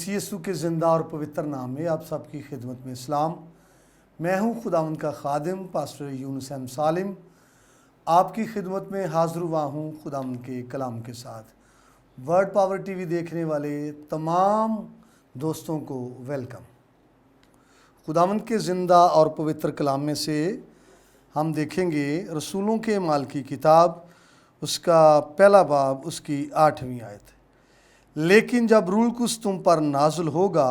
मसीह यीशु के ज़िंदा और पवित्र नाम में आप सबकी खिदमत में इस्लाम। मैं हूं खुदावंद का खादिम पास्टर यूनुस अहमद सालिम, आपकी खिदमत में हाज़िर हुआ हूं खुदावंद के कलाम के साथ। वर्ड पावर टीवी देखने वाले तमाम दोस्तों को वेलकम। खुदावंद के ज़िंदा और पवित्र कलाम में से हम देखेंगे रसूलों के अमाल की किताब, उसका पहला बाब, उसकी 8वीं आयत। लेकिन जब रूह कुद्स तुम पर नाज़िल होगा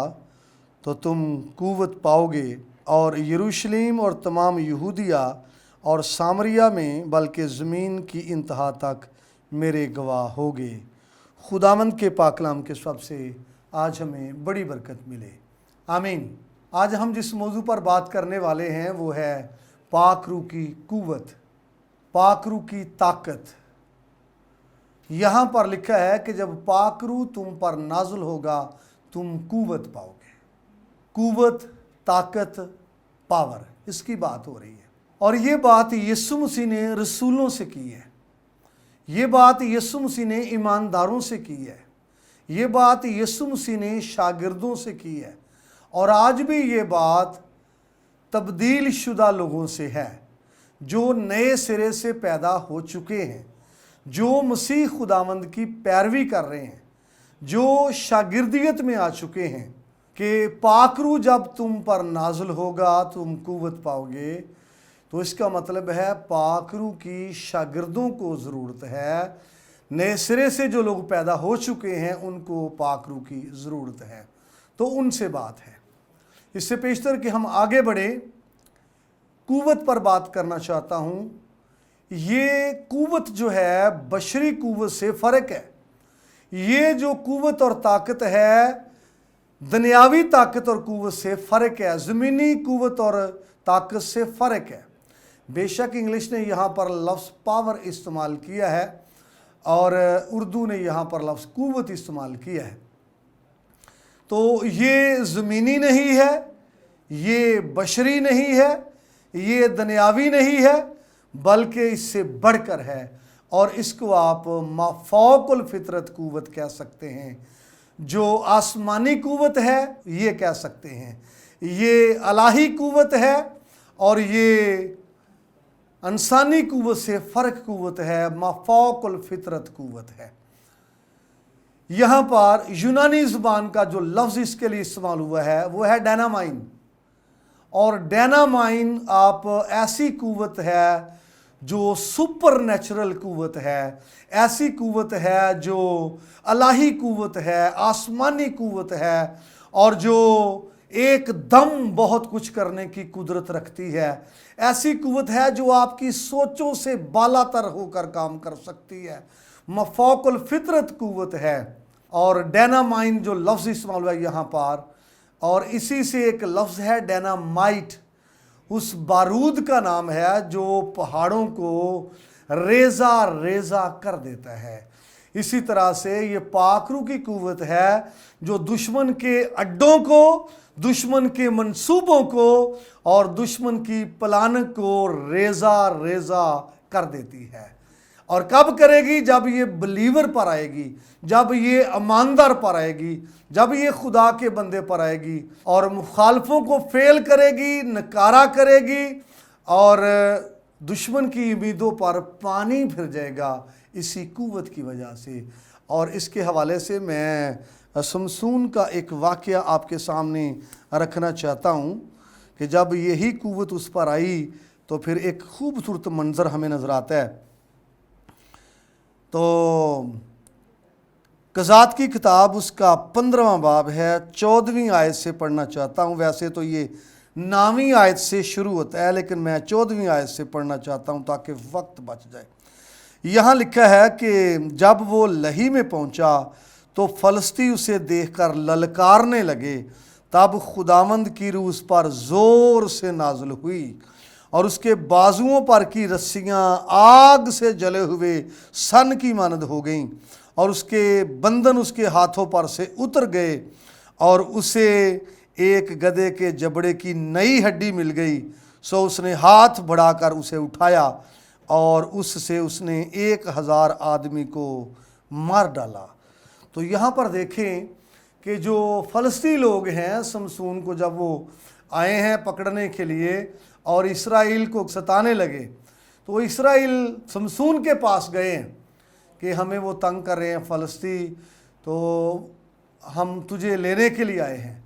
तो तुम कुव्वत पाओगे और यरूशलेम और तमाम यहूदिया और सामरिया में बल्कि ज़मीन की इंतहा तक मेरे गवाह होगे। खुदावंद के पाक कलाम के सब से आज हमें बड़ी बरकत मिले, आमीन। आज हम जिस मौजू पर बात करने वाले हैं वो है पाक रूह की कुव्वत, पाक रूह की ताकत। यहाँ पर लिखा है कि जब पाक रूह तुम पर नाज़िल होगा तुम कुव्वत पाओगे। कुव्वत, ताकत, पावर, इसकी बात हो रही है। और ये बात यीशु मसीह ने रसूलों से की है, ये बात यीशु मसीह ने ईमानदारों से की है, ये बात यीशु मसीह ने शागिर्दों से की है। और आज भी ये बात तब्दील शुदा लोगों से है जो नए सिरे से पैदा हो चुके हैं, जो मसीह खुदावंद की पैरवी कर रहे हैं, जो शागिर्दियत में आ चुके हैं कि पाक रूह जब तुम पर नाज़िल होगा तुम कुव्वत पाओगे। तो इसका मतलब है पाक रूह की शागिर्दों को ज़रूरत है। नए सिरे से जो लोग पैदा हो चुके हैं उनको पाक रूह की ज़रूरत है। तो उनसे बात है। इससे पेशतर कि हम आगे बढ़े, कुव्वत पर बात करना चाहता हूँ। ये कुव्वत जो है बशरी कुव्वत से फ़र्क है। ये जो कुव्वत और ताकत है दुनियावी ताकत और कुव्वत से फ़र्क है, ज़मीनी कुव्वत और ताकत से फ़र्क है। बेशक इंग्लिश ने यहाँ पर लफ्ज़ पावर इस्तेमाल किया है और उर्दू ने यहाँ पर लफ्ज़ कुव्वत इस्तेमाल किया है। तो ये ज़मीनी नहीं है, ये बशरी नहीं है, ये दुनियावी नहीं है, बल्कि इससे बढ़कर है। और इसको आप माफौकुल फितरत कुव्वत कह सकते हैं। जो आसमानी कुव्वत है ये कह सकते हैं, ये अलाही कुव्वत है और ये इंसानी कुव्वत से फ़र्क कुव्वत है, माफौकुल फितरत कुव्वत है। यहाँ पर यूनानी ज़ुबान का जो लफ्ज़ इसके लिए इस्तेमाल हुआ है वो है डायनामाइन। और डायनामाइन आप ऐसी कुव्वत है जो सुपर नेचुरल कुव्वत है, ऐसी कुव्वत है जो अलाही कुव्वत है, आसमानी कुव्वत है और जो एकदम बहुत कुछ करने की कुदरत रखती है। ऐसी कुव्वत है जो आपकी सोचों से बालातर होकर काम कर सकती है, मफौकुल फितरत कुव्वत है। और डायनामाइन जो लफ्ज़ इस्तेमाल हुआ यहाँ पर, और इसी से एक लफ्ज़ है डायनामाइट, उस बारूद का नाम है जो पहाड़ों को रेज़ा रेज़ा कर देता है। इसी तरह से ये पाक रूह की कुव्वत है जो दुश्मन के अड्डों को, दुश्मन के मंसूबों को और दुश्मन की प्लान को रेज़ा रेज़ा कर देती है। और कब करेगी? जब ये बिलीवर पर आएगी, जब ये ईमानदार पर आएगी, जब ये खुदा के बंदे पर आएगी और मुखालफों को फेल करेगी, नकारा करेगी और दुश्मन की उम्मीदों पर पानी फिर जाएगा इसी कुव्वत की वजह से। और इसके हवाले से मैं शमसून का एक वाक़या आपके सामने रखना चाहता हूँ कि जब यही कुव्वत उस पर आई तो फिर एक खूबसूरत मंज़र हमें नज़र आता है। तो कज़ात की किताब उसका 15वां बाब है, 14वीं आयत से पढ़ना चाहता हूँ। वैसे तो ये 9वीं आयत से शुरू होता है लेकिन मैं 14वीं आयत से पढ़ना चाहता हूँ ताकि वक्त बच जाए। यहाँ लिखा है कि जब वो लही में पहुँचा तो फलस्ती उसे देखकर ललकारने लगे। तब खुदावंद की रूह उस पर ज़ोर से नाज़िल हुई और उसके बाजुओं पर की रस्सियाँ आग से जले हुए सन की मानद हो गईं और उसके बंधन उसके हाथों पर से उतर गए और उसे एक गधे के जबड़े की नई हड्डी मिल गई। सो उसने हाथ बढ़ाकर उसे उठाया और उससे उसने 1000 आदमी को मार डाला। तो यहाँ पर देखें کہ جو فلسطینی لوگ ہیں سمسون کو جب وہ آئے ہیں پکڑنے کے لیے اور اسرائیل کو ستانے لگے، تو اسرائیل سمسون کے پاس گئے ہیں کہ ہمیں وہ تنگ کر رہے ہیں فلسطین، تو ہم تجھے لینے کے لیے آئے ہیں،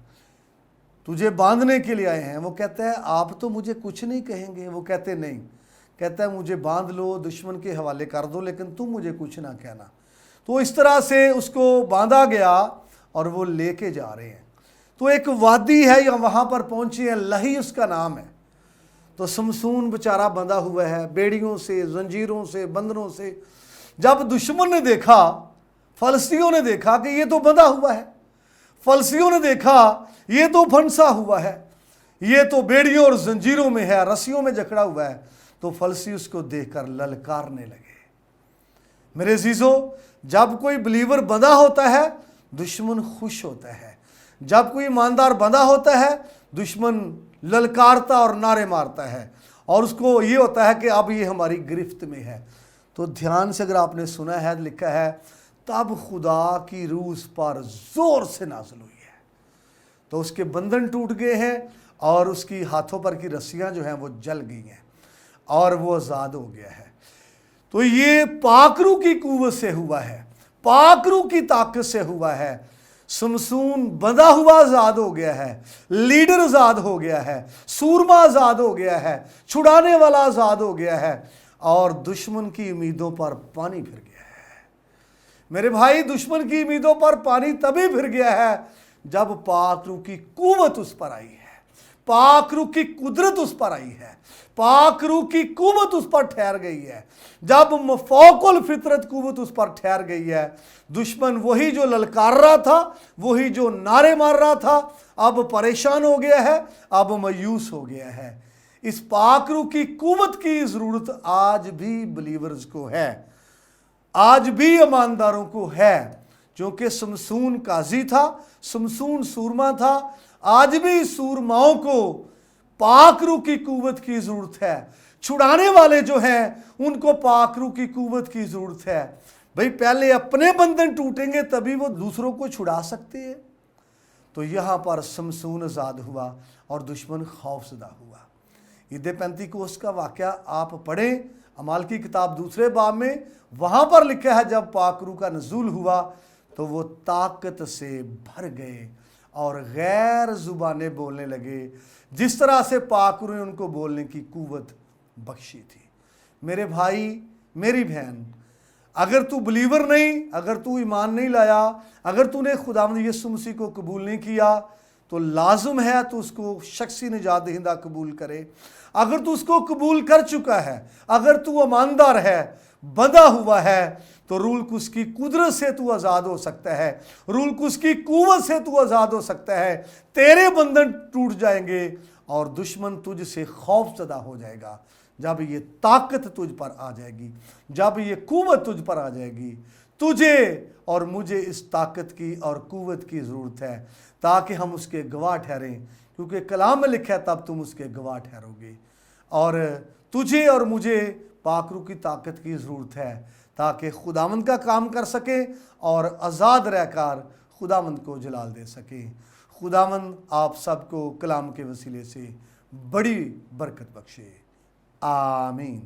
تجھے باندھنے کے لیے آئے ہیں۔ وہ کہتا ہے آپ تو مجھے کچھ نہیں کہیں گے؟ وہ کہتے نہیں، کہتا ہے مجھے باندھ لو، دشمن کے حوالے کر دو، لیکن تم مجھے کچھ نہ کہنا۔ تو اس طرح سے اس کو باندھا گیا اور وہ لے کے جا رہے ہیں۔ تو ایک وادی ہے یا وہاں پر پہنچے ہیں، لہی اس کا نام ہے۔ تو سمسون بیچارہ بندھا ہوا ہے بیڑیوں سے، زنجیروں سے، بندھنوں سے۔ جب دشمن نے دیکھا، فلسطینیوں نے دیکھا کہ یہ تو بندھا ہوا ہے، فلسطینیوں نے دیکھا یہ تو پھنسا ہوا ہے، یہ تو بیڑیوں اور زنجیروں میں ہے، رسیوں میں جکڑا ہوا ہے، تو فلسطینی اس کو دیکھ کر للکارنے لگے۔ میرے عزیزو، جب کوئی بلیور بندھا ہوتا ہے دشمن خوش ہوتا ہے، جب کوئی ایماندار بندھا ہوتا ہے دشمن للکارتا اور نعرے مارتا ہے، اور اس کو یہ ہوتا ہے کہ اب یہ ہماری گرفت میں ہے۔ تو دھیان سے اگر آپ نے سنا ہے، لکھا ہے تب خدا کی روح اس پر زور سے نازل ہوئی ہے، تو اس کے بندھن ٹوٹ گئے ہیں اور اس کی ہاتھوں پر کی رسیاں جو ہیں وہ جل گئی ہیں اور وہ آزاد ہو گیا ہے۔ تو یہ پاک روح کی قوت سے ہوا ہے، پاک روح کی طاقت سے ہوا ہے۔ سمسون بندھا ہوا آزاد ہو گیا ہے، لیڈر آزاد ہو گیا ہے، سورما آزاد ہو گیا ہے، چھڑانے والا آزاد ہو گیا ہے، اور دشمن کی امیدوں پر پانی پھر گیا ہے۔ میرے بھائی، دشمن کی امیدوں پر پانی تبھی پھر گیا ہے جب پاک روح کی قوت اس پر آئی ہے، پاک روح کی قدرت اس پر آئی ہے، پاک روح کی قوت اس پر ٹھہر گئی ہے۔ جب فوق الفطرت قوت اس پر ٹھہر گئی ہے، دشمن وہی جو للکار رہا تھا، وہی جو نعرے مار رہا تھا، اب پریشان ہو گیا ہے، اب مایوس ہو گیا ہے۔ اس پاک روح کی قوت کی ضرورت آج بھی بلیورز کو ہے، آج بھی ایمانداروں کو ہے، کیونکہ سمسون قاضی تھا، سمسون سورما تھا۔ آج بھی سورماؤں کو پاک روح کی قوت کی ضرورت ہے۔ چھڑانے والے جو ہیں ان کو پاک روح کی قوت کی ضرورت ہے۔ بھئی پہلے اپنے بندھن ٹوٹیں گے تبھی وہ دوسروں کو چھڑا سکتے ہیں۔ تو یہاں پر سمسون آزاد ہوا اور دشمن خوف زدہ ہوا۔ عید پینتیکوست کا واقعہ آپ پڑھیں، اعمال کی کتاب 2 باب میں، وہاں پر لکھا ہے جب پاک روح کا نزول ہوا تو وہ طاقت سے بھر گئے اور غیر زبانیں بولنے لگے، جس طرح سے پاک روح نے ان کو بولنے کی قوت بخشی تھی۔ میرے بھائی، میری بہن، اگر تو بلیور نہیں، اگر تو ایمان نہیں لایا، اگر تو نے خداوند یسوع مسیح کو قبول نہیں کیا، تو لازم ہے تو اس کو شخصی نجات دہندہ قبول کرے۔ اگر تو اس کو قبول کر چکا ہے، اگر تو ایماندار ہے، بندھا ہوا ہے، تو روح القدس کی قدرت سے تو آزاد ہو سکتا ہے، روح القدس کی قوت سے تو آزاد ہو سکتا ہے۔ تیرے بندھن ٹوٹ جائیں گے اور دشمن تجھ سے خوف زدہ ہو جائے گا جب یہ طاقت تجھ پر آ جائے گی، جب یہ قوت تجھ پر آ جائے گی۔ تجھے اور مجھے اس طاقت کی اور قوت کی ضرورت ہے تاکہ ہم اس کے گواہ ٹھہریں، کیونکہ کلام میں لکھا ہے تب تم اس کے گواہ ٹھہرو گے۔ اور تجھے اور مجھے پاک روح کی طاقت کی ضرورت ہے تاکہ خداوند کا کام کر سکیں اور آزاد رہ کر خداوند کو جلال دے سکیں۔ خداوند آپ سب کو کلام کے وسیلے سے بڑی برکت بخشے، آمین۔